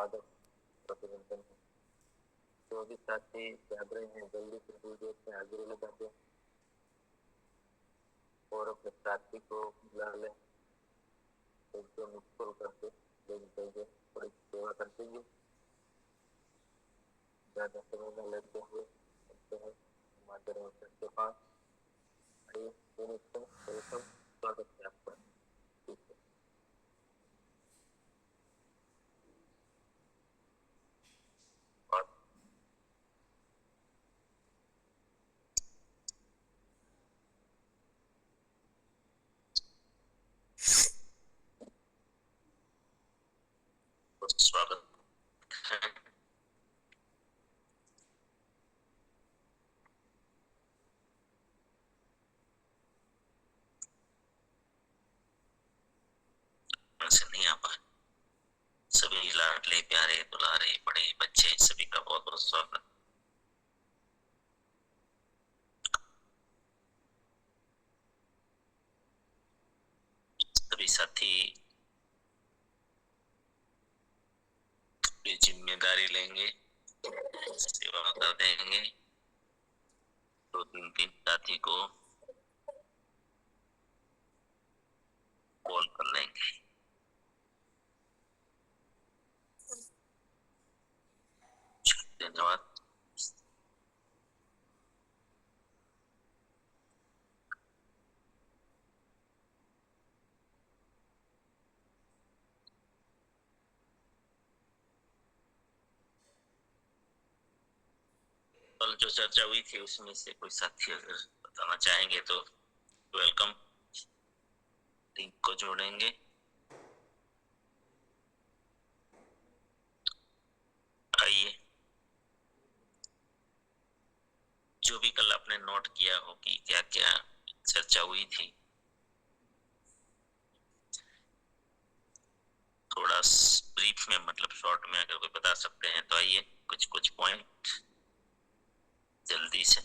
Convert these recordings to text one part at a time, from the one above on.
स्वागत प्रतिबंधन है। जो भी साथी जाग रहे हैं जल्दी से वीडियो से आगे लगा दें और अपने साथी को बुला लें, तो मुझको करके देख देंगे, थोड़ी सेवा कर देंगे। ज़्यादा समय न लेते हुए चलते हैं मॉडरेटर के पास। आइए वेलकम, स्वागत है आपका। ठीक है, स्वागत है। से नहीं आ पाए सभी लाडले प्यारे दुलारे बड़े बच्चे सभी का बहुत बहुत स्वागत। सभी साथी जिम्मेदारी लेंगे, सेवा कर देंगे। 2-3 साथी को कॉल कर लेंगे। धन्यवाद। कल जो चर्चा हुई थी उसमें से कोई साथी अगर बताना चाहेंगे तो वेलकम, लिंक को जोड़ेंगे। आइए, जो भी कल आपने नोट किया हो कि क्या क्या चर्चा हुई थी, थोड़ा ब्रीफ में मतलब शॉर्ट में अगर कोई बता सकते हैं तो आइए कुछ पॉइंट जल्दी से।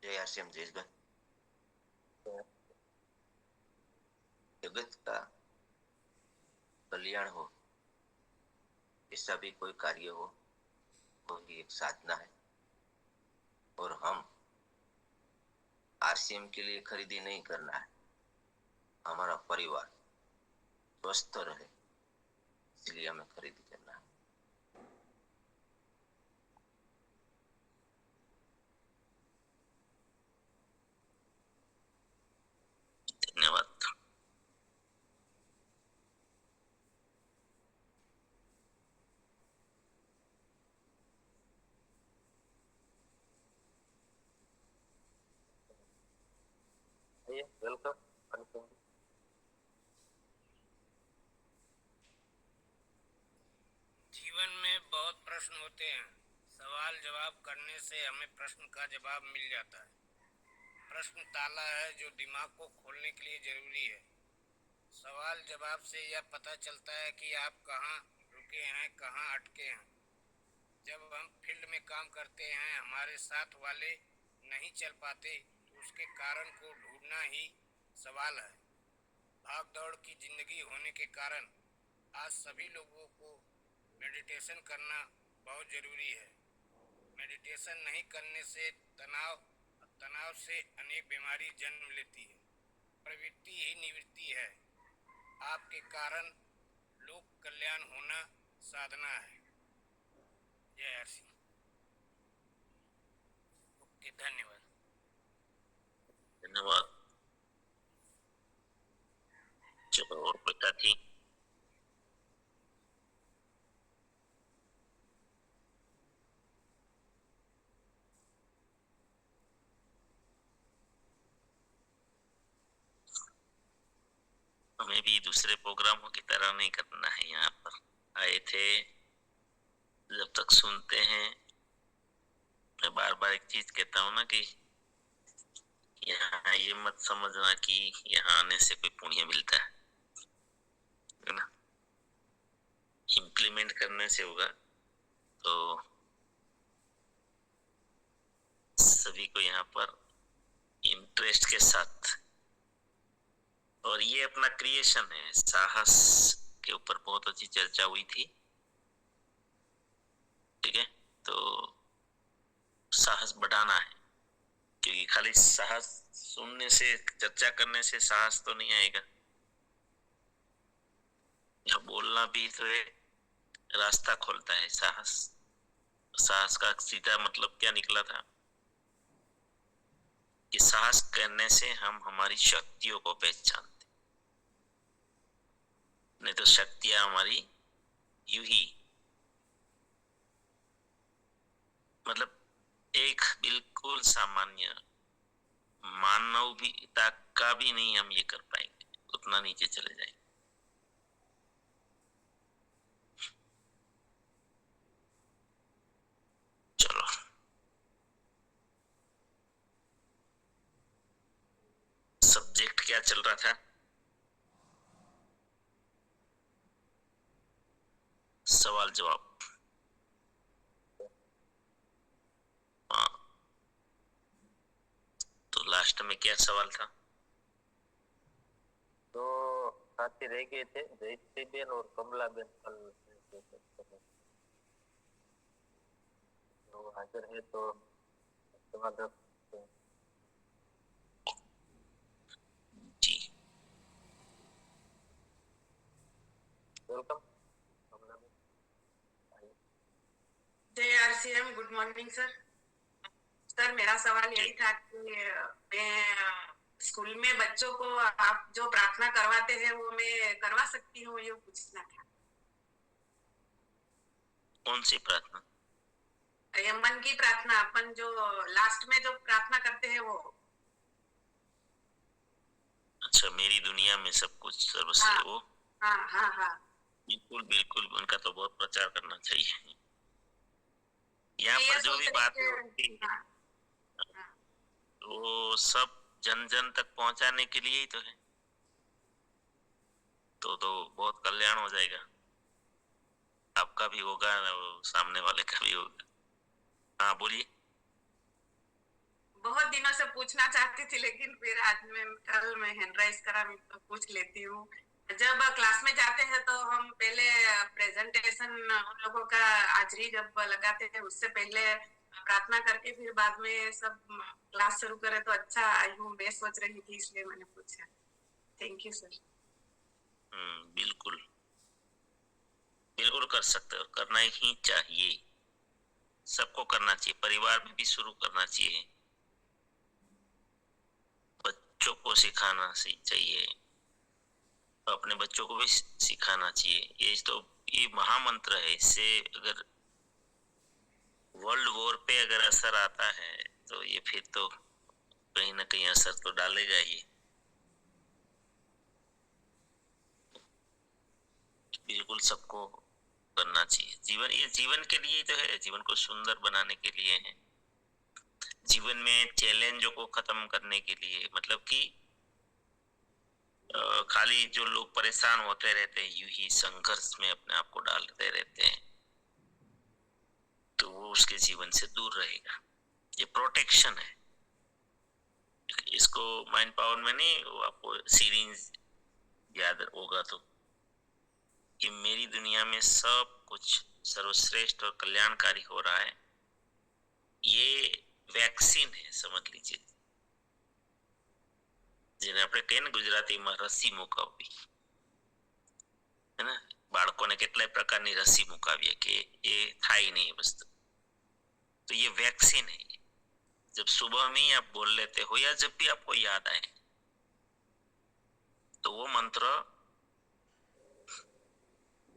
जय आरसीएम जय जगत का कल्याण हो, ऐसा भी कोई कार्य हो, वो ही एक साधना है। और हम आरसीएम के लिए खरीदी नहीं करना है, हमारा परिवार स्वस्थ रहे इसलिए हमें खरीदी करना है। धन्यवाद। वेलकम। जीवन में बहुत प्रश्न होते हैं, सवाल जवाब करने से हमें प्रश्न का जवाब मिल जाता है। प्रश्न ताला है जो दिमाग को खोलने के लिए जरूरी है। सवाल जवाब से यह पता चलता है कि आप कहाँ रुके हैं, कहाँ अटके हैं। जब हम फील्ड में काम करते हैं, हमारे साथ वाले नहीं चल पाते तो उसके कारण को ढूंढना ही सवाल है। भाग दौड़ की जिंदगी होने के कारण आज सभी लोगों को मेडिटेशन करना बहुत ज़रूरी है। मेडिटेशन नहीं करने से तनाव से अनेक बीमारी जन्म लेती है। प्रवृत्ति ही निवृत्ति है। आपके कारण लोक कल्याण होना साधना है। जय हर्षि। ओके, धन्यवाद। धन्यवाद। चलो और कोई साथी? हमें भी दूसरे प्रोग्रामों की तरह नहीं करना है। यहाँ पर आए थे, जब तक सुनते हैं, मैं बार बार एक चीज कहता हूँ ना कि यहाँ ये मत समझना कि यहाँ आने से कोई पुण्य मिलता है ना। इम्प्लीमेंट करने से होगा। तो सभी को यहाँ पर इंटरेस्ट के साथ। और ये अपना क्रिएशन है। साहस के ऊपर बहुत अच्छी चर्चा हुई थी, ठीक है। तो साहस बढ़ाना है, क्योंकि खाली साहस सुनने से, चर्चा करने से साहस तो नहीं आएगा। या बोलना भी तो एक रास्ता खोलता है। साहस, साहस का सीधा मतलब क्या निकला था कि साहस करने से हम हमारी शक्तियों को पहचानते, नहीं तो शक्तियां हमारी यूं ही, मतलब एक बिल्कुल सामान्य मानवता का भी नहीं हम ये कर पाएंगे, उतना नीचे चले जाएंगे। चलो, सब्जेक्ट क्या चल रहा था? सवाल जवाब। हाँ, तो लास्ट में क्या सवाल था? तो साथी रह गए थे, जयश्री बेन और कमला बेन कल तो हाजिर है, तो समाधान जी, वेलकम कमला बेन। जय RCM, good morning sir. Sir मेरा सवाल यही था कि मैं स्कूल में बच्चों को आप जो प्रार्थना करवाते हैं वो मैं करवा सकती हूँ, ये पूछना था। कौन सी प्रार्थना? ये मन की प्रार्थना, अपन जो लास्ट में जो प्रार्थना करते हैं वो। अच्छा, मेरी दुनिया में सब कुछ सर्वस्व है वो। हाँ हाँ हाँ, बिल्कुल बिल्कुल, उनका तो बहुत प्रचार करना चाहिए। यहाँ मैं ये पर जो भी सोच रही बातें थी- होती है हाँ, हाँ, वो सब जन जन तक पहुंचाने के लिए ही तो है। तो बहुत कल्याण हो जाएगा, आपका भी होगा और सामने वाले का भी होगा। हाँ बोलिए। बहुत दिनों से पूछना चाहती थी, लेकिन फिर आज कल मैं हैंड राइज करा, मैं तो पूछ लेती हूँ। जब क्लास में जाते हैं तो हम पहले प्रेजेंटेशन उन लोगों का हाजिरी जब लगाते हैं उससे पहले प्रार्थना करके फिर बाद में सब क्लास शुरू करें तो अच्छा, मैं सोच रही थी इसलिए मैंने पूछा। Thank you sir. बिल्कुल बिल्कुल कर सकते हो, करना ही चाहिए, सबको करना चाहिए, परिवार में भी शुरू करना चाहिए, बच्चों को सिखाना चाहिए, अपने बच्चों को भी सिखाना चाहिए। ये महामंत्र है। इससे अगर वर्ल्ड वॉर पे अगर असर आता है तो ये फिर तो कहीं ना कहीं असर तो डालेगा ही। बिल्कुल सबको करना चाहिए। जीवन, ये जीवन के लिए तो है, जीवन को सुंदर बनाने के लिए है, जीवन में चैलेंजों को खत्म करने के लिए। मतलब कि खाली जो लोग परेशान होते रहते हैं, यूं ही संघर्ष में अपने आप को डालते रहते हैं, तो वो उसके जीवन से दूर रहेगा। ये प्रोटेक्शन है। इसको माइंड पावर में नहीं, वो आपको सीरीज याद होगा तो, कि मेरी दुनिया में सब कुछ सर्वश्रेष्ठ और कल्याणकारी हो रहा है, ये वैक्सीन है समझ लीजिए। જેને આપણે કહીએ ને ગુજરાતીમાં રસી મુકાવવી, है ना। બાળકોને કેટલાય પ્રકારની રસી મુકાવીએ કે એ થાય નહીં વસ્તુ, तो ये वैक्सीन है। जब सुबह में ही आप बोल लेते हो या जब भी आपको याद आए, तो वो मंत्र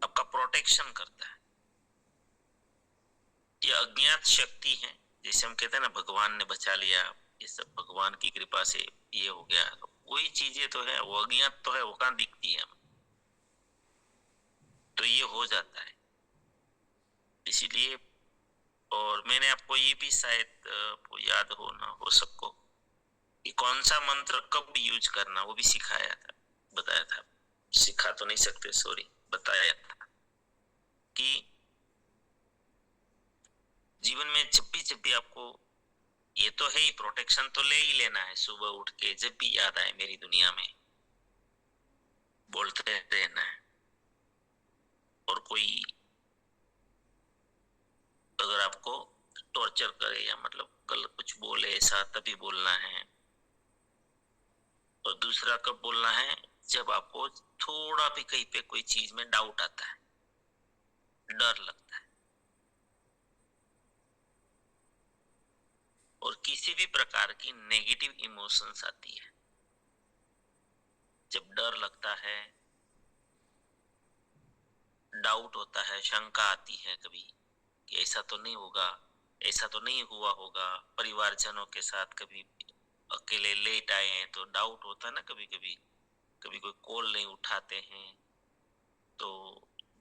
आपका प्रोटेक्शन करता है। ये अज्ञात शक्ति है, जैसे हम कहते हैं ना भगवान ने बचा लिया, ये सब भगवान की कृपा से ये हो गया, तो वही चीजें तो है, वो अज्ञात तो है, वो कहाँ दिखती है हमें, तो ये हो जाता है इसीलिए। और मैंने आपको ये भी शायद आपको याद हो ना हो सबको, कि कौन सा मंत्र कब यूज करना वो भी सिखाया था, बताया था। सिखा तो नहीं सकते, सॉरी, बताया था कि जीवन में जब भी आपको ये तो है ही, प्रोटेक्शन तो ले ही लेना है। सुबह उठ के जब भी याद आए मेरी दुनिया में बोलते रहना है। और कोई अगर आपको टॉर्चर करे या मतलब कल कुछ बोले ऐसा, तभी बोलना है। और दूसरा कब बोलना है, जब आपको थोड़ा भी कहीं पे कोई चीज में डाउट आता है, डर लगता है, और किसी भी प्रकार की नेगेटिव इमोशंस आती है। जब डर लगता है, डाउट होता है, शंका आती है कभी कि ऐसा तो नहीं होगा, ऐसा तो नहीं हुआ होगा। परिवारजनों के साथ कभी अकेले लेट आए हैं तो डाउट होता है ना, कभी कभी कभी कोई कॉल नहीं उठाते हैं तो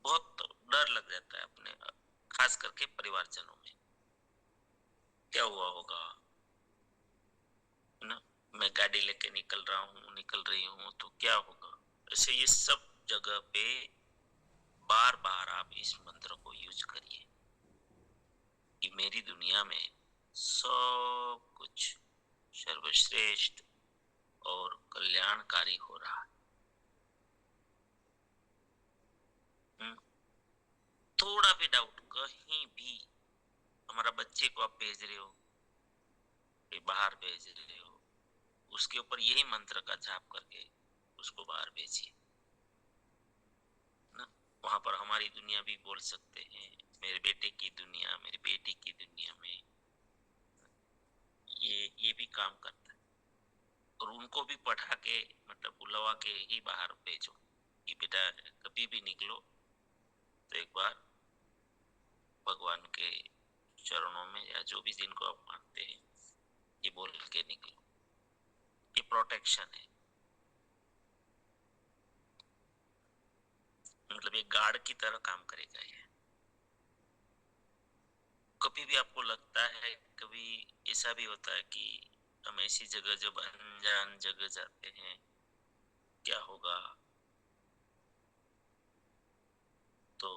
बहुत डर लग जाता है अपने, खास करके परिवारजनों में। क्या हुआ होगा, है ना? मैं गाड़ी लेके निकल रहा हूँ, निकल रही हूँ, तो क्या होगा। ऐसे ये सब जगह पे बार बार आप इस मंत्र को यूज करिए कि मेरी दुनिया में सब कुछ सर्वश्रेष्ठ और कल्याणकारी हो रहा है। थोड़ा भी डाउट कहीं भी, हमारा बच्चे को आप भेज रहे हो, बाहर भेज रहे हो, उसके ऊपर यही मंत्र का जाप करके उसको बाहर भेजिए ना। वहां पर हमारी दुनिया भी बोल सकते हैं, मेरे बेटे की दुनिया, मेरी बेटी की दुनिया में ये भी काम करता है। और उनको भी पढ़ा के मतलब बुलवा के ही बाहर भेजो कि बेटा कभी भी निकलो तो एक बार भगवान के चरणों में या जो भी जिनको आप मानते हैं ये बोल के निकलो। ये प्रोटेक्शन है, मतलब एक गार्ड की तरह काम करेगा ये। कभी भी आपको लगता है, कभी ऐसा भी होता है कि हम ऐसी जगह, जब अनजान जगह जाते हैं, क्या होगा, तो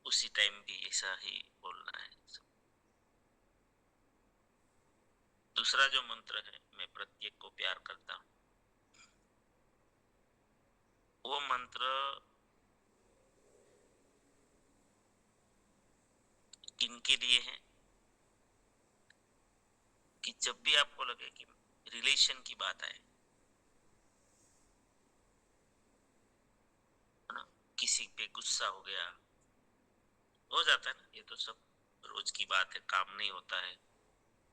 उसी टाइम भी ऐसा ही बोलना है। दूसरा जो मंत्र है, मैं प्रत्येक को प्यार करता हूँ, वो मंत्र किनके लिए है कि जब भी आपको लगे कि रिलेशन की बात आए, है ना, किसी पे गुस्सा हो गया, हो जाता है ना, ये तो सब रोज की बात है। काम नहीं होता है,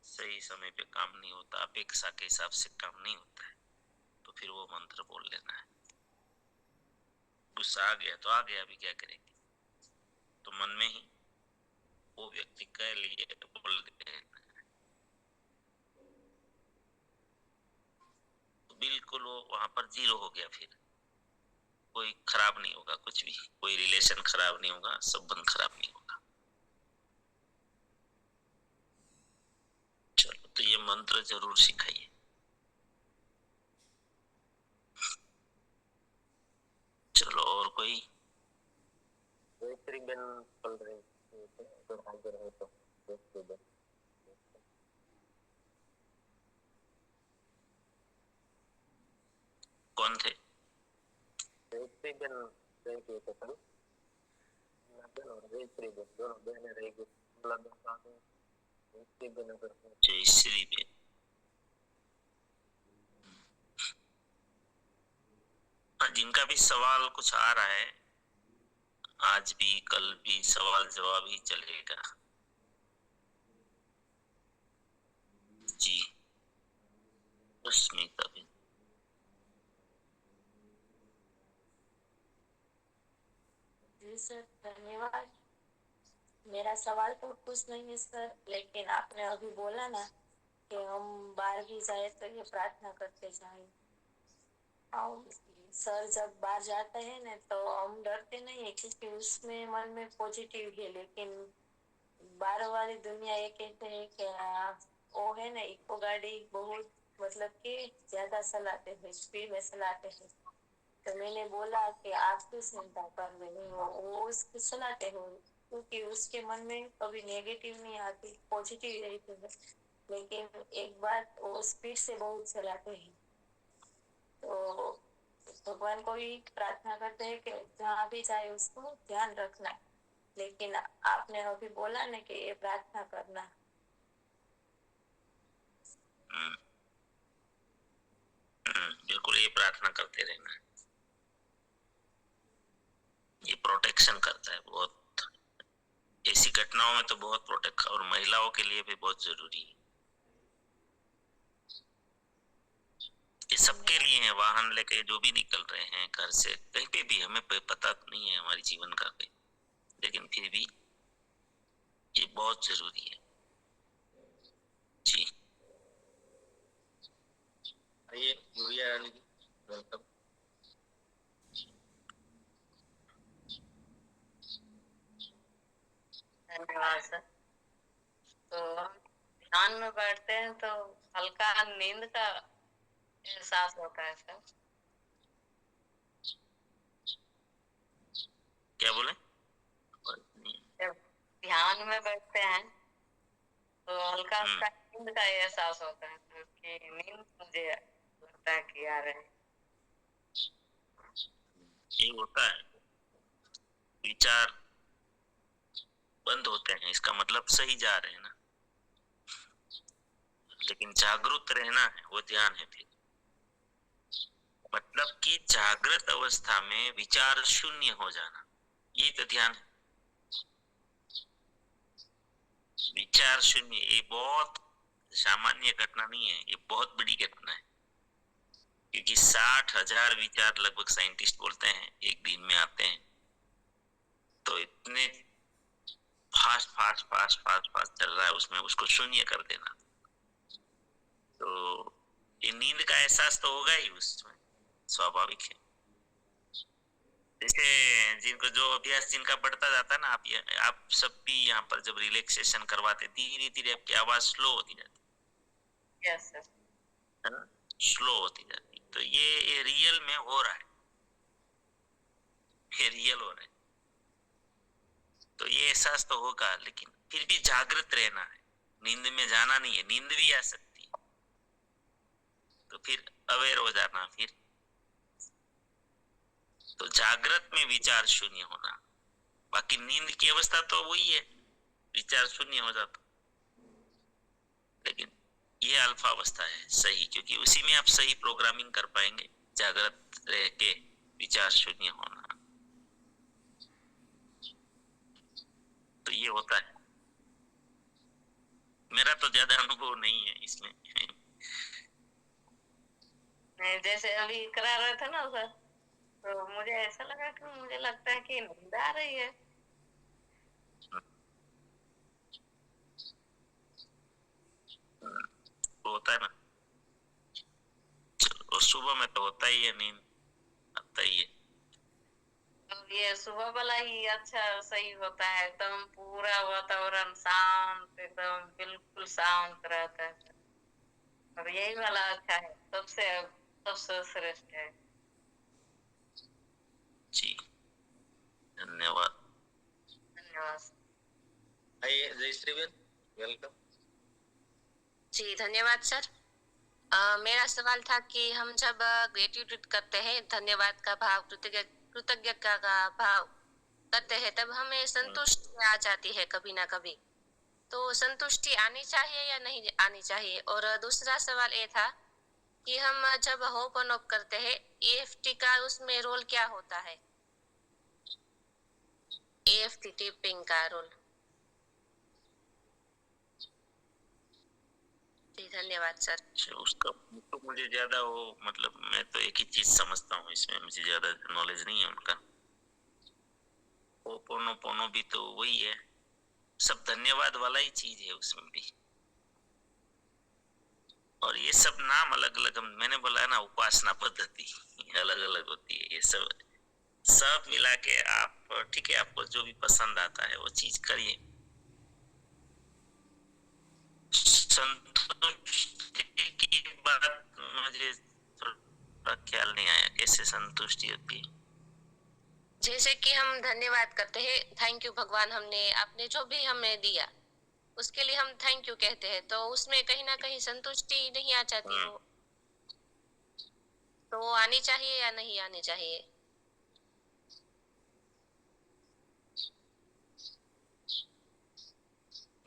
सही समय पे काम नहीं होता, अपेक्षा के हिसाब से काम नहीं होता है, तो फिर वो मंत्र बोल लेना है। गुस्सा आ गया तो आ गया, अभी क्या करेंगे, तो मन में ही वो व्यक्ति कह लिए बोल दे, तो बिल्कुल वो वहां पर जीरो हो गया। फिर कोई खराब नहीं होगा, कुछ भी, कोई रिलेशन खराब नहीं होगा, संबंध खराब नहीं होगा। चलो, तो ये मंत्र जरूर सिखाइए। चलो, और कोई? गायत्री बेन बोल रही थी, अगर हाजिर है तो गायत्री बेन। कौन थे? गायत्री बेन रह गए थे कल, बेन और गायत्री बेन दोनों बहनें रह गई। गायत्री बेन अगर जय श्री बेन। हाँ, जिनका भी सवाल कुछ आ रहा है, आज भी कल भी सवाल जवाब ही चलेगा जी। रश्मिका बेन। जी सर, धन्यवाद। मेरा सवाल तो कुछ नहीं है सर, लेकिन आपने अभी बोला ना कि हम बाहर भी जाए तो ये प्रार्थना करते जाए। सर जब बाहर जाते हैं ना तो हम डरते नहीं है, क्योंकि उसमें मन में पॉजिटिव है। लेकिन बाहर वाली दुनिया ये कहते हैं कि वो है ना, इको गाड़ी बहुत मतलब कि ज्यादा चलाते हैं, स्पीड में चलाते हैं। तो मैंने बोला कि आप क्यों चिंता कर रहे हो, वो उसको चलाते हो, क्योंकि उसके मन में कभी नेगेटिव नहीं आती, पॉजिटिव रहती है। लेकिन एक बात, वो स्पीड से बहुत चलाते हैं। तो भगवान को भी प्रार्थना करते हैं कि जहाँ भी जाए उसको ध्यान रखना। लेकिन आपने अभी बोला ना कि ये प्रार्थना करना, बिल्कुल ये प्रार्थना करते रहना, ये प्रोटेक्शन करता है बहुत। ऐसी घटनाओं में तो बहुत प्रोटेक्ट, और महिलाओं के लिए भी बहुत जरूरी है। ये सबके लिए है, वाहन लेके जो भी निकल रहे हैं घर से कहीं पे भी, हमें पता नहीं है हमारी जीवन का कहीं, लेकिन फिर भी ये बहुत जरूरी है जी। आइए गुड़िया रानी जी, वेलकम। धन्यवाद सर। तो हम ध्यान में बैठते हैं तो हल्का नींद का एहसास होता है सर। क्या बोले? जब ध्यान में बैठते हैं तो हल्का सा नींद का एहसास होता है, तो कि नींद मुझे लगता है कि आ रहे हैं। ये होता है, विचार बंद होते हैं, इसका मतलब सही जा रहे हैं ना। लेकिन जागरूक रहना है, वो ध्यान है। फिर मतलब कि जागृत अवस्था में विचार शून्य हो जाना, ये तो ध्यान है। विचार शून्य, ये बहुत सामान्य घटना नहीं है, ये बहुत बड़ी घटना है। क्योंकि 60,000 विचार लगभग साइंटिस्ट बोलते हैं एक दिन में आते हैं। तो इतने fast fast fast fast fast चल रहा है उसमें, उसको शून्य कर देना, तो ये नींद का एहसास तो होगा ही उसमें, स्वाभाविक है। जैसे जिनको जो अभ्यास जिनका बढ़ता जाता है ना, आप सब भी यहाँ पर जब रिलैक्सेशन करवाते, धीरे धीरे आपकी आवाज स्लो होती जाती यस सर। है ना, स्लो होती जाती। तो ये रियल में हो रहा है, ये रियल हो रहा है। तो ये एहसास तो होगा, लेकिन फिर भी जागृत रहना है, नींद में जाना नहीं है। नींद भी आ सकती है, तो फिर अवेयर हो जाना। फिर तो जागृत में विचार शून्य होना, बाकी नींद की अवस्था तो वही है, विचार शून्य हो जाता। लेकिन ये अल्फा अवस्था है सही, क्योंकि उसी में आप सही प्रोग्रामिंग कर पाएंगे, जागृत रह के विचार शून्य होना। तो ये होता है। मेरा तो ज्यादा अनुभव नहीं है इसमें। जैसे अभी करा रहे थे ना सर, तो मुझे ऐसा लगा कि मुझे लगता है कि नींद आ रही है। होता है ना, और सुबह में तो होता ही है, नींद आता ही है। तो ये सुबह वाला ही अच्छा सही होता है, एकदम पूरा वातावरण शांत, एकदम बिल्कुल शांत रहता है। और यही वाला अच्छा है, सबसे श्रेष्ठ है। जी धन्यवाद। धन्यवाद। आइए जयश्री बेन, वेलकम। जी धन्यवाद सर। मेरा सवाल था कि हम जब ग्रेटिट्यूड करते हैं, धन्यवाद का भाव, कृतज्ञता का भाव करते हैं, तब हमें संतुष्टि आ जाती है कभी ना कभी। तो संतुष्टि आनी चाहिए या नहीं आनी चाहिए? और दूसरा सवाल ये था कि हम जब होपनोप करते हैं, EFT का उसमें रोल क्या होता है? EFT टिपिंग का रोल। जी धन्यवाद सर। उसका तो मुझे ज्यादा वो, मतलब मैं तो एक ही चीज समझता हूँ इसमें, मुझे ज्यादा नॉलेज नहीं है उनका। पोनो भी तो वही है, सब धन्यवाद वाला ही चीज है उसमें भी। और ये सब नाम अलग अलग, मैंने बोला है ना, उपासना पद्धति अलग अलग होती है। ये सब मिला के आप, ठीक है, आपको जो भी पसंद आता है वो चीज करिए। संतुष्टि की बात मुझे थोड़ा ख्याल नहीं आया, कैसे संतुष्टि होती है? जैसे कि हम धन्यवाद करते हैं, थैंक यू भगवान, हमने आपने जो भी हमें दिया, उसके लिए हम थैंक यू कहते हैं, तो उसमें कहीं ना कहीं संतुष्टि नहीं आ जाती हो, तो वो आनी चाहिए या नहीं आनी चाहिए?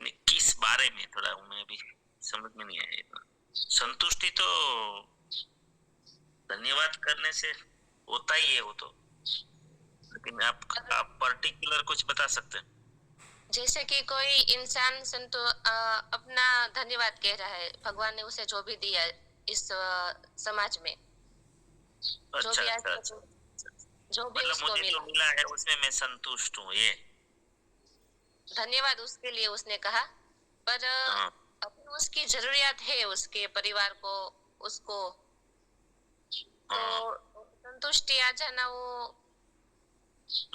नहीं, किस बारे में थोड़ा मैं भी समझ में नहीं आया इतना। संतुष्टि तो धन्यवाद करने से होता ही है वो तो, लेकिन आप पर्टिकुलर कुछ बता सकते हैं? जैसे कि कोई इंसान अपना धन्यवाद कह रहा है, भगवान ने उसे जो भी दिया इस समाज में, जो अच्छा भी आज अच्छा तक अच्छा। जो भी मतलब उसको मुझे जो मिला, मिला है उसमें मैं संतुष्ट हूँ, ये? धन्यवाद उसके लिए उसने कहा। पर हाँ। अभी उसकी जरूरियात है उसके परिवार को, उसको, तो हाँ। संतुष्टि आ जाना वो,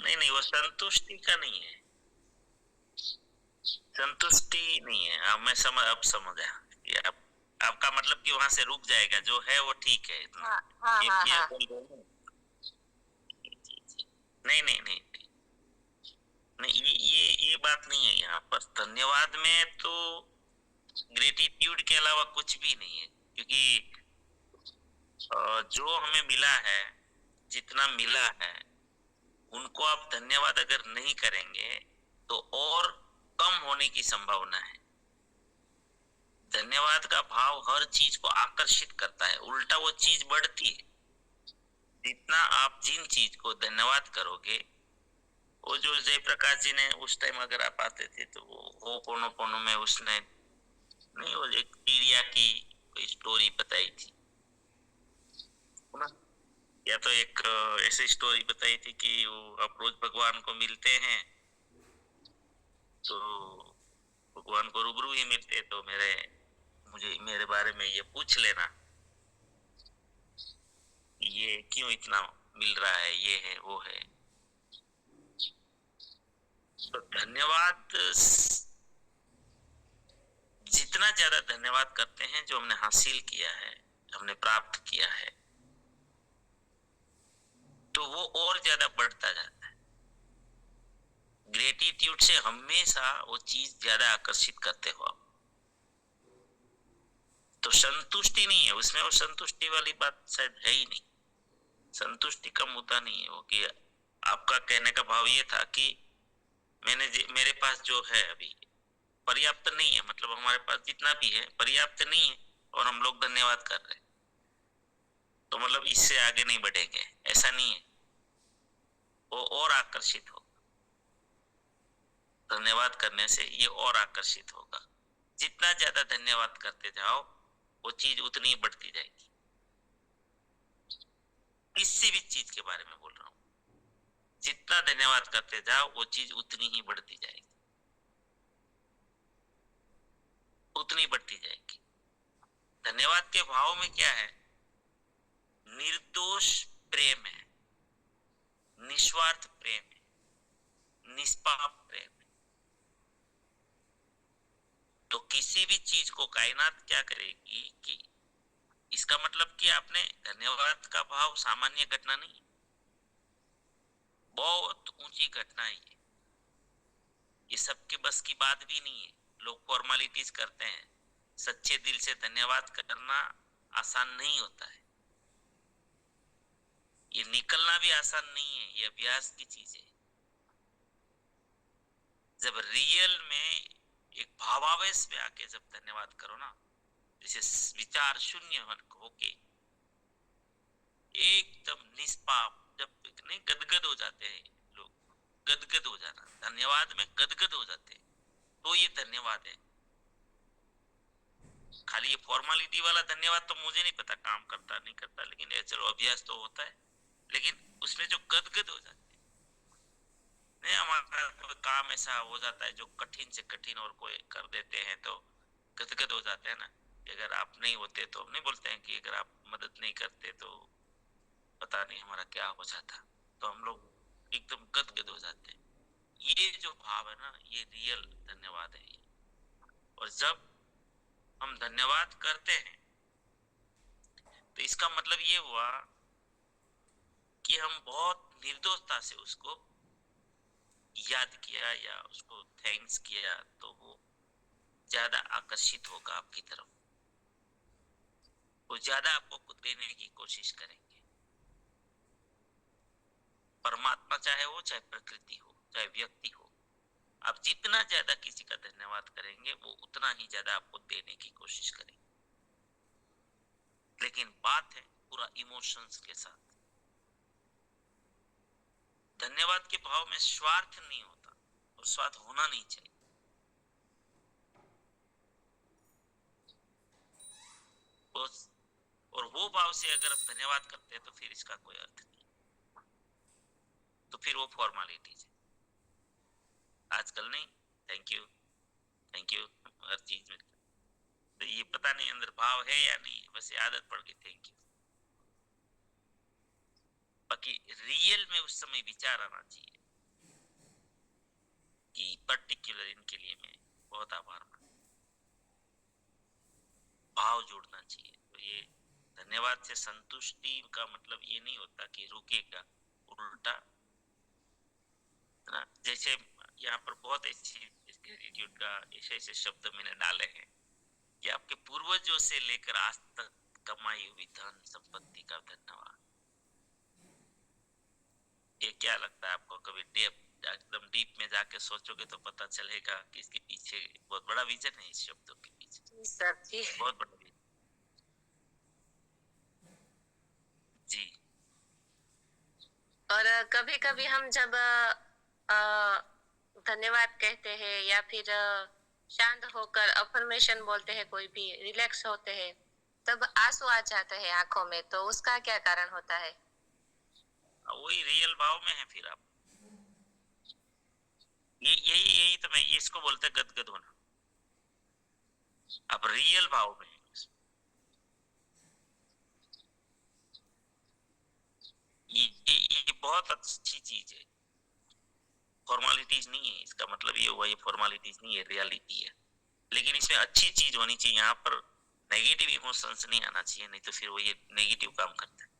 नहीं नहीं, वो संतुष्टि का नहीं है, संतुष्टि नहीं है। अब मैं अब समझा कि आपका मतलब कि वहां से रुक जाएगा, जो है वो ठीक है इतना। हाँ हाँ हाँ ये हाँ, बोल रहे हैं। नहीं नहीं नहीं नहीं, ये बात नहीं है यहाँ पर। धन्यवाद में तो ग्रेटिट्यूड के अलावा कुछ भी नहीं है, क्योंकि जो हमें मिला है, जितना मिला है, उनको आप धन्यवाद अगर नहीं करेंगे तो और कम होने की संभावना है। धन्यवाद का भाव हर चीज को आकर्षित करता है, उल्टा वो चीज बढ़ती है। जितना आप जिन चीज को धन्यवाद करोगे, वो जो जयप्रकाश जी ने उस टाइम अगर आप आते थे तो वो कोनो कोनो में उसने नहीं, वो एक चिड़िया की कोई स्टोरी बताई थी ना, या तो एक ऐसी स्टोरी बताई थी कि वो आप रोज भगवान को मिलते हैं तो भगवान को रूबरू ही मिलते, तो मुझे मेरे बारे में ये पूछ लेना, ये क्यों इतना मिल रहा है, ये है वो है। तो धन्यवाद, जितना ज्यादा धन्यवाद करते हैं जो हमने हासिल किया है, हमने प्राप्त किया है, तो वो और ज्यादा बढ़ता जाता है। ग्रेटिट्यूड से हमेशा वो चीज ज्यादा आकर्षित करते हो आप। तो संतुष्टि नहीं है उसमें, वो संतुष्टि वाली बात शायद है ही नहीं। संतुष्टि का मुद्दा नहीं है वो, कि आपका कहने का भाव ये था कि मेरे पास जो है अभी पर्याप्त नहीं है, मतलब हमारे पास जितना भी है पर्याप्त नहीं है, और हम लोग धन्यवाद कर रहे हैं, तो मतलब इससे आगे नहीं बढ़ेंगे, ऐसा नहीं है। वो और आकर्षित हो, धन्यवाद करने से ये और आकर्षित होगा। जितना ज्यादा धन्यवाद करते जाओ, वो चीज उतनी ही बढ़ती जाएगी। किसी भी चीज के बारे में बोल रहा हूँ, जितना धन्यवाद करते जाओ वो चीज उतनी ही बढ़ती जाएगी, उतनी बढ़ती जाएगी। धन्यवाद के भाव में क्या है? निर्दोष प्रेम है, निस्वार्थ प्रेम है, निष्पाप प्रेम है। तो किसी भी चीज को कायनात क्या करेगी कि इसका मतलब कि आपने धन्यवाद का भाव सामान्य घटना नहीं, बहुत ऊंची घटना है ये सबके बस की बात भी नहीं है। लोग फॉर्मेलिटीज करते हैं, सच्चे दिल से धन्यवाद करना आसान नहीं होता है, ये निकलना भी आसान नहीं है, ये अभ्यास की चीज है। जब रियल में एक भावावेश में आके जब धन्यवाद करो ना, जैसे विचार शून्य होके एकदम निष्पाप, जब नहीं गदगद हो जाते हैं लोग, गदगद हो जाना, धन्यवाद में गदगद हो जाते हैं, तो ये धन्यवाद है। खाली ये फॉर्मेलिटी वाला धन्यवाद तो मुझे नहीं पता काम करता नहीं करता, लेकिन चलो अभ्यास तो होता है। लेकिन उसमें जो गदगद हो जाते हैं, नहीं हमारा कोई काम ऐसा हो जाता है जो कठिन से कठिन और कोई कर देते हैं तो गदगद हो जाते हैं ना, अगर आप नहीं होते तो हम नहीं बोलते हैं कि अगर आप मदद नहीं करते तो पता नहीं हमारा क्या हो जाता, तो हम लोग एकदम गदगद हो जाते हैं। ये जो भाव है ना, ये रियल धन्यवाद है। और जब हम धन्यवाद करते हैं तो इसका मतलब ये हुआ कि हम बहुत निर्दोषता से उसको याद किया या उसको थैंक्स किया, तो वो ज्यादा आकर्षित होगा आपकी तरफ, वो ज्यादा आपको देने की कोशिश करेंगे। परमात्मा चाहे वो, चाहे प्रकृति हो, चाहे व्यक्ति हो, आप जितना ज्यादा किसी का धन्यवाद करेंगे वो उतना ही ज्यादा आपको देने की कोशिश करेंगे। लेकिन बात है पूरा इमोशंस के साथ। धन्यवाद के भाव में स्वार्थ नहीं होता और स्वार्थ होना नहीं चाहिए। और वो भाव से अगर आप धन्यवाद करते हैं तो फिर इसका कोई अर्थ नहीं, तो फिर वो फॉर्मेलिटीज है। आजकल नहीं, थैंक यू हर चीज में, तो ये पता नहीं अंदर भाव है या नहीं, बस ये आदत पड़ गई थैंक यू। बाकी रियल में उस समय विचार आना चाहिए कि पर्टिकुलर इनके लिए मैं बहुत आभार मानता, भाव जोड़ना चाहिए। तो ये धन्यवाद से संतुष्टि का मतलब ये नहीं होता कि रुकेगा, उल्टा ना। जैसे यहाँ पर बहुत ऐसी ग्रेटिट्यूड का ऐसे शब्द मैंने डाले हैं कि आपके पूर्वजों से लेकर आज तक कमाई हुई धन संपत्ति का धन्यवाद। ये क्या लगता है आपको? कभी एकदम डीप में जाके सोचोगे तो पता चलेगा कि इसके पीछे बहुत बड़ा विजन है, इस शब्दों के पीछे सर जी, बहुत बड़ा विजन। जी। और कभी कभी हम जब धन्यवाद कहते हैं या फिर शांत होकर अफर्मेशन बोलते हैं, कोई भी रिलैक्स होते हैं, तब आंसू आ जाते हैं आंखों में, तो उसका क्या कारण होता है? वही रियल भाव में है। फिर आप यही तो मैं इसको बोलते गदगद होना। आप रियल भाव में है। ये बहुत अच्छी चीज है, फॉर्मेलिटीज नहीं है। इसका मतलब ये हुआ ये फॉर्मेलिटीज नहीं है, रियलिटी है। लेकिन इसमें अच्छी चीज होनी चाहिए। यहाँ पर नेगेटिव इमोशंस नहीं आना चाहिए, नहीं तो फिर वो ये नेगेटिव काम करता है।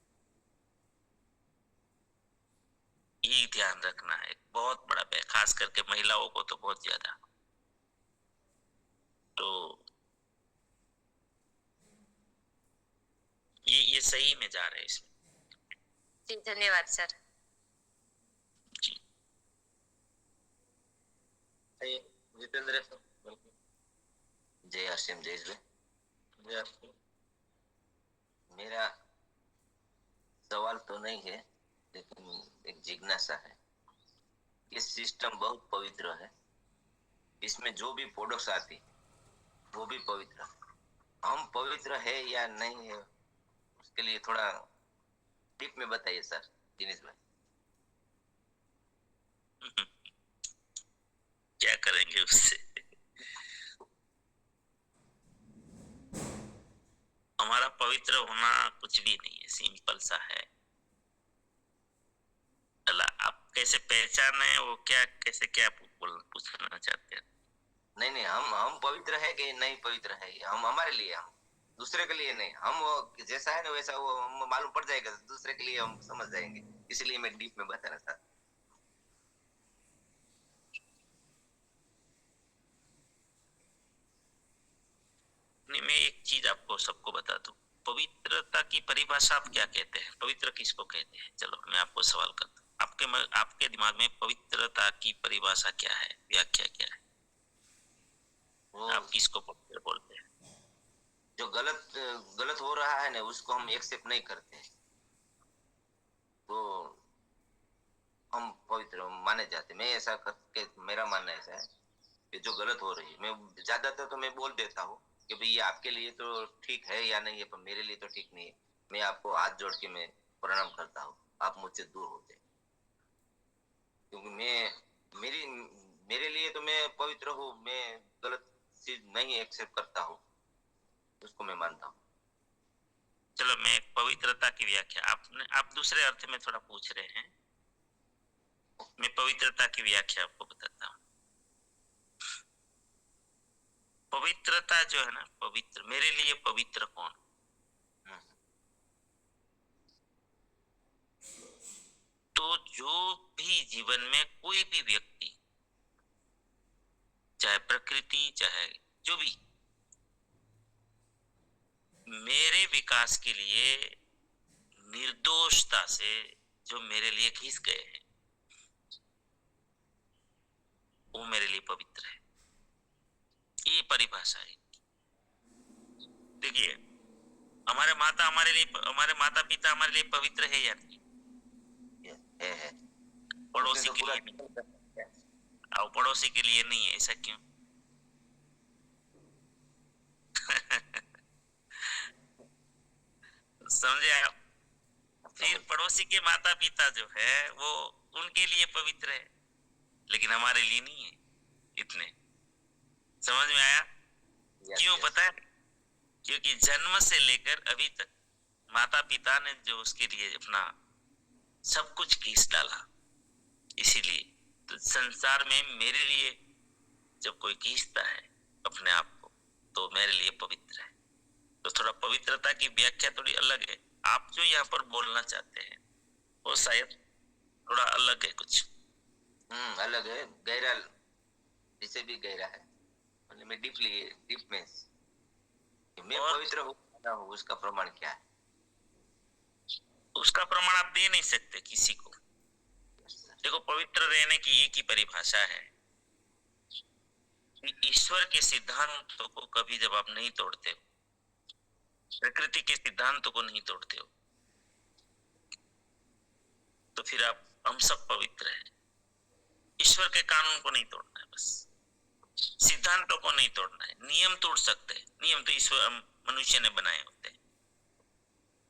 ये ध्यान रखना है, बहुत बड़ा है, खास करके महिलाओं को तो बहुत ज्यादा। तो ये सही में जा रहे हैं इसमें। जी धन्यवाद सर। जी जितेंद्र सर। जय आसिम जय जय आपको। मेरा सवाल तो नहीं है, लेकिन एक जिज्ञासा है। ये सिस्टम बहुत पवित्र है, इसमें जो भी प्रोडक्ट्स आती वो भी पवित्र। हम पवित्र है या नहीं है, उसके लिए थोड़ा डीप में बताइए सर दिनेश भाई। क्या करेंगे उससे? हमारा पवित्र होना कुछ भी नहीं है, सिंपल सा है। आप कैसे पहचाने वो क्या, कैसे क्या पूछना चाहते हैं? नहीं, हम पवित्र है कि नहीं पवित्र है, हम हमारे लिए, हम दूसरे के लिए नहीं। हम वो जैसा है ना वैसा वो हम मालूम पड़ जाएगा, दूसरे के लिए हम समझ जाएंगे। इसलिए मैं डीप में बता रहा था। नहीं, मैं एक चीज आपको सबको बता दूं, पवित्रता की परिभाषा आप क्या कहते हैं? पवित्र किसको कहते हैं? चलो मैं आपको सवाल करता हूँ, आपके दिमाग में पवित्रता की परिभाषा क्या है, व्याख्या क्या है? आप किसको पवित्र बोलते हैं? जो गलत हो रहा है ना उसको हम एक्सेप्ट नहीं करते, तो हम पवित्र माने जाते। मैं ऐसा करके मेरा मानना ऐसा है कि जो गलत हो रही है, मैं ज्यादातर तो मैं बोल देता हूँ कि भाई ये आपके लिए तो ठीक है या नहीं है, पर मेरे लिए तो ठीक नहीं है। मैं आपको हाथ जोड़ के मैं प्रणाम करता हूँ, आप मुझसे दूर हो जाए, क्योंकि मेरे लिए तो मैं पवित्र हूँ। मैं गलत चीज नहीं एक्सेप्ट करता हूँ, उसको मैं मानता हूँ। चलो मैं पवित्रता की व्याख्या, आप दूसरे अर्थ में थोड़ा पूछ रहे हैं, मैं पवित्रता की व्याख्या आपको बताता हूँ। पवित्रता जो है ना, पवित्र, मेरे लिए पवित्र कौन? तो जो भी जीवन में कोई भी व्यक्ति, चाहे प्रकृति, चाहे जो भी मेरे विकास के लिए निर्दोषता से जो मेरे लिए घिस गए हैं, वो मेरे लिए पवित्र है। ये परिभाषा है। देखिए, हमारे माता पिता हमारे लिए पवित्र है या नहीं? है। पड़ोसी तो के पूरा लिए नहीं, और पड़ोसी के लिए नहीं है, ऐसा क्यों? समझे आप? फिर पड़ोसी के माता पिता जो है वो उनके लिए पवित्र है, लेकिन हमारे लिए नहीं है इतने। समझ में आया? क्यों पता है? क्योंकि जन्म से लेकर अभी तक माता पिता ने जो उसके लिए अपना सब कुछ घिस डाला, इसीलिए तो संसार में मेरे लिए जब कोई घिसता है अपने आप को, तो मेरे लिए पवित्र है। तो थोड़ा पवित्रता की व्याख्या थोड़ी अलग है। आप जो यहाँ पर बोलना चाहते हैं वो शायद थोड़ा अलग है कुछ। अलग है, गहरा, जिसे भी गहरा है, मतलब मैं डीप में मैं पवित्र हूँ ना हूँ, उसका प्रमाण क्या है? उसका प्रमाण आप दे नहीं सकते किसी को। देखो, पवित्र रहने की एक ही परिभाषा है कि ईश्वर के सिद्धांतों को कभी जब आप नहीं तोड़ते हो, प्रकृति के सिद्धांतों को नहीं तोड़ते हो, तो फिर हम सब पवित्र हैं। ईश्वर के कानून को नहीं तोड़ना है, बस सिद्धांतों को नहीं तोड़ना है। नियम तोड़ सकते हैं, नियम तो ईश्वर मनुष्य ने बनाए होते हैं,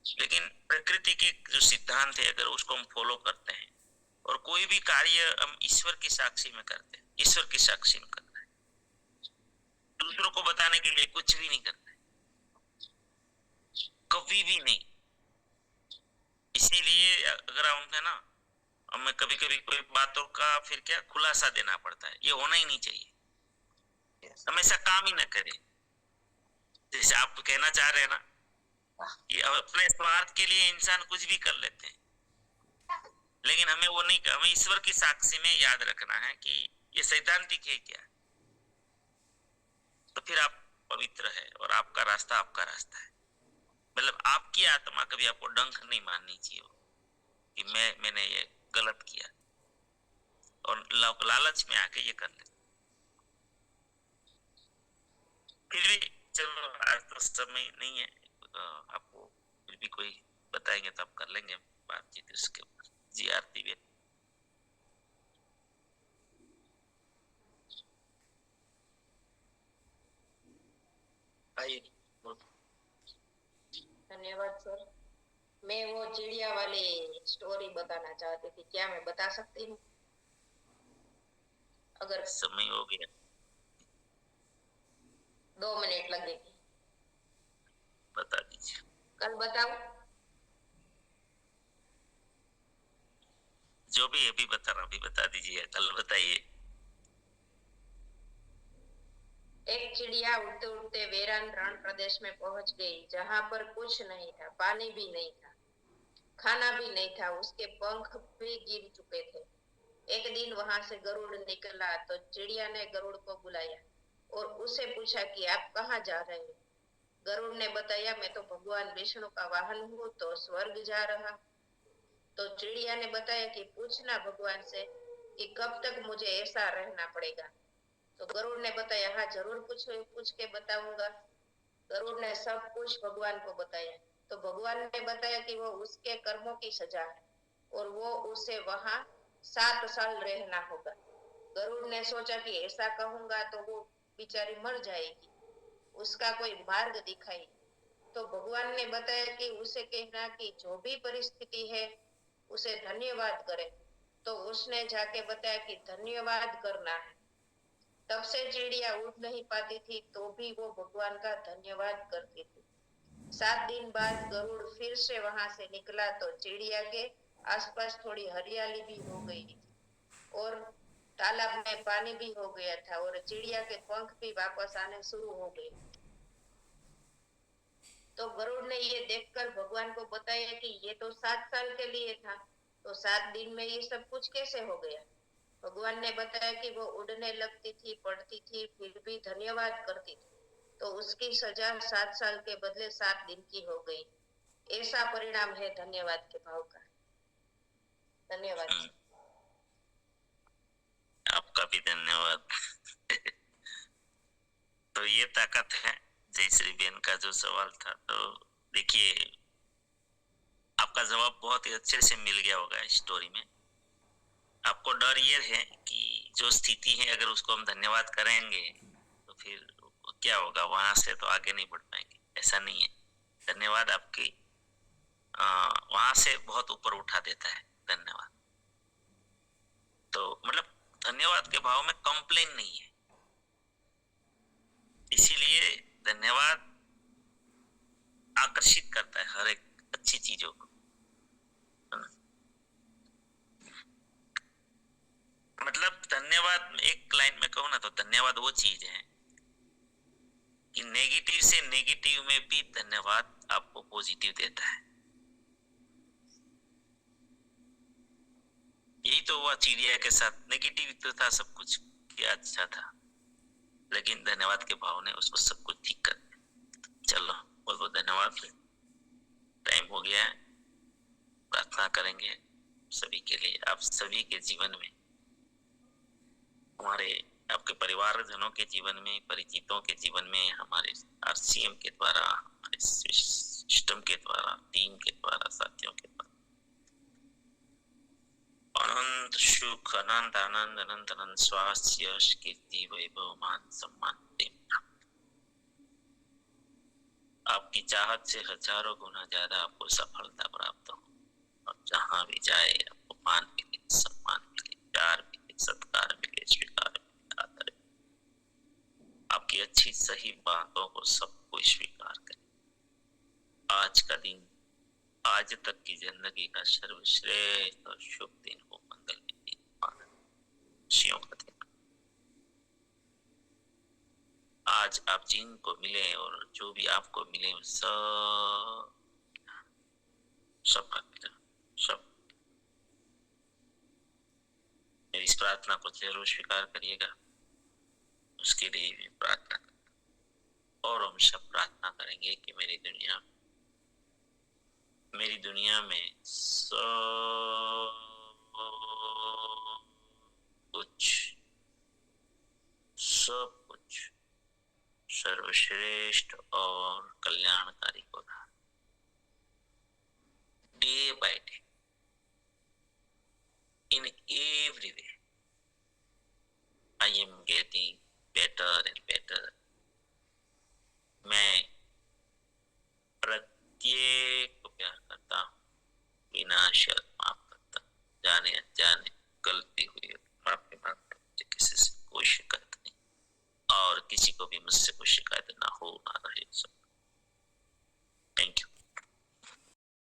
लेकिन प्रकृति के जो सिद्धांत है अगर उसको हम फॉलो करते हैं, और कोई भी कार्य हम ईश्वर की साक्षी में करते हैं, ईश्वर की साक्षी में करना है, दूसरों को बताने के लिए कुछ भी नहीं करना है, कभी भी नहीं। इसीलिए अगर हम है ना, हमें कभी कभी कोई बातों का फिर क्या खुलासा देना पड़ता है। ये होना ही नहीं चाहिए, हमेशा काम ही न करें। जैसे आप कहना चाह रहे हैं ना कि अपने स्वार्थ के लिए इंसान कुछ भी कर लेते हैं, लेकिन हमें वो नहीं, हमें ईश्वर की साक्षी में याद रखना है कि ये सैद्धांतिक है क्या, तो फिर आप पवित्र है और आपका रास्ता है। मतलब आपकी आत्मा कभी आपको डंक नहीं मारनी चाहिए कि मैंने ये गलत किया और लालच में आके ये कर ले। फिर भी चलो, आज तो समय नहीं है, आपको फिर भी कोई बताएंगे तो आप कर लेंगे बातचीत इसके ऊपर। जी आरती भी आइए। धन्यवाद सर। मैं वो चिड़िया वाली स्टोरी बताना चाहती थी, क्या मैं बता सकती हूँ? अगर समय हो गया, 2 मिनट लगेगी, बता दीजिए। कल बताऊं? जो भी अभी बताना अभी बता दीजिए, कल बताइए। एक चिड़िया उड़ते उड़ते वीरान रण प्रदेश में पहुंच गई, जहां पर कुछ नहीं था, पानी भी नहीं था, खाना भी नहीं था, उसके पंख भी गिर चुके थे। एक दिन वहां से गरुड़ निकला तो चिड़िया ने गरुड़ को बुलाया और उसे पूछा कि आप कहाँ जा रहे हो? गरुड़ ने बताया, मैं तो भगवान विष्णु का वाहन हूँ, तो स्वर्ग जा रहा। तो चिड़िया ने बताया कि पूछना भगवान से कि कब तक मुझे ऐसा रहना पड़ेगा। तो गरुड़ ने बताया, हाँ जरूर पूछ के बताऊंगा। गरुड़ ने सब कुछ भगवान को बताया, तो भगवान ने बताया कि वो उसके कर्मों की सजा है और वो उसे वहां 7 साल रहना होगा। गरुड़ ने सोचा कि ऐसा कहूंगा तो वो बेचारी मर जाएगी, उसका कोई मार्ग दिखाई। तो भगवान ने बताया कि उसे कहना कि जो भी परिस्थिति है उसे धन्यवाद करे। तो उसने जाके बताया कि धन्यवाद करना है। तब से चिड़िया उड़ नहीं पाती थी, तो भी वो भगवान का धन्यवाद करती थी। 7 दिन बाद गरुड़ फिर से वहां से निकला तो चिड़िया के आसपास थोड़ी हरियाली भी हो गई थी और तालाब में पानी भी हो गया था और चिड़िया के पंख भी वापस आने शुरू हो गए। तो गरुड़ ने ये देखकर भगवान को बताया कि ये तो 7 साल के लिए था, तो 7 दिन में ये सब कुछ कैसे हो गया? भगवान ने बताया कि वो उड़ने लगती थी, पढ़ती थी, फिर भी धन्यवाद करती थी, तो उसकी सजा 7 साल के बदले 7 दिन की हो गई। ऐसा परिणाम है धन्यवाद के भाव का। धन्यवाद। आपका भी धन्यवाद। तो ये ताकत है जयश्री बेन का जो सवाल था। तो देखिए, आपका जवाब बहुत ही अच्छे से मिल गया होगा इस स्टोरी में। आपको डर ये है कि जो स्थिति है अगर उसको हम धन्यवाद करेंगे तो फिर क्या होगा, वहां से तो आगे नहीं बढ़ पाएंगे। ऐसा नहीं है, धन्यवाद आपकी वहां से बहुत ऊपर उठा देता है। धन्यवाद तो मतलब धन्यवाद के भाव में कंप्लेन नहीं है, इसीलिए धन्यवाद आकर्षित करता है हर एक अच्छी चीजों को। मतलब धन्यवाद, एक लाइन में कहूँ ना तो धन्यवाद वो चीज है कि नेगेटिव से नेगेटिव में भी धन्यवाद आपको पॉजिटिव देता है। यही तो हुआ चिड़िया के साथ, नेगेटिव तो था सब कुछ, क्या अच्छा था, लेकिन धन्यवाद के भाव ने उसको सब कुछ ठीक कर दिया। चलो बहुत बहुत धन्यवाद। टाइम हो गया है, प्रार्थना करेंगे सभी के लिए। आप सभी के जीवन में, हमारे आपके परिवारजनों के जीवन में, परिचितों के जीवन में, हमारे आरसीएम के द्वारा, हमारे सिस्टम के द्वारा, टीम के द्वारा, साथियों के द्वारा अनंत सुख, अनंत आनंद, अनंत अनंत स्वास्थ्य, यश, कीर्ति, वैभव, मान सम्मान, प्रेम प्राप्त। आपकी चाहत से हजारों गुना ज्यादा आपको सफलता प्राप्त हो और जहां भी जाए आपको मान मिले, सम्मान मिले, प्यार मिले, सत्कार मिले, स्वीकार मिले, आदर। आपकी अच्छी सही बातों को सबको स्वीकार करें। आज का दिन, आज तक की जिंदगी का सर्वश्रेष्ठ और शुभ दिन हो, मंगल दिन, खुशियों का दिन। आज आप जिनको मिले और जो भी आपको मिले सबका मिला, सब। मेरी इस प्रार्थना को जरूर स्वीकार करिएगा, उसके लिए भी प्रार्थना करता। और हम सब प्रार्थना करेंगे कि मेरी दुनिया में सब कुछ सर्वश्रेष्ठ और कल्याणकारी हो रहा है। Day by day, in every way, I am getting better and better. मैं प्रत्येक को प्यार करता हूँ, बिना शर्त माफ करता हूँ, जाने अनजाने गलती हुई माफी मांगता हूँ, किसी से कोई शिकायत नहीं और किसी को भी मुझसे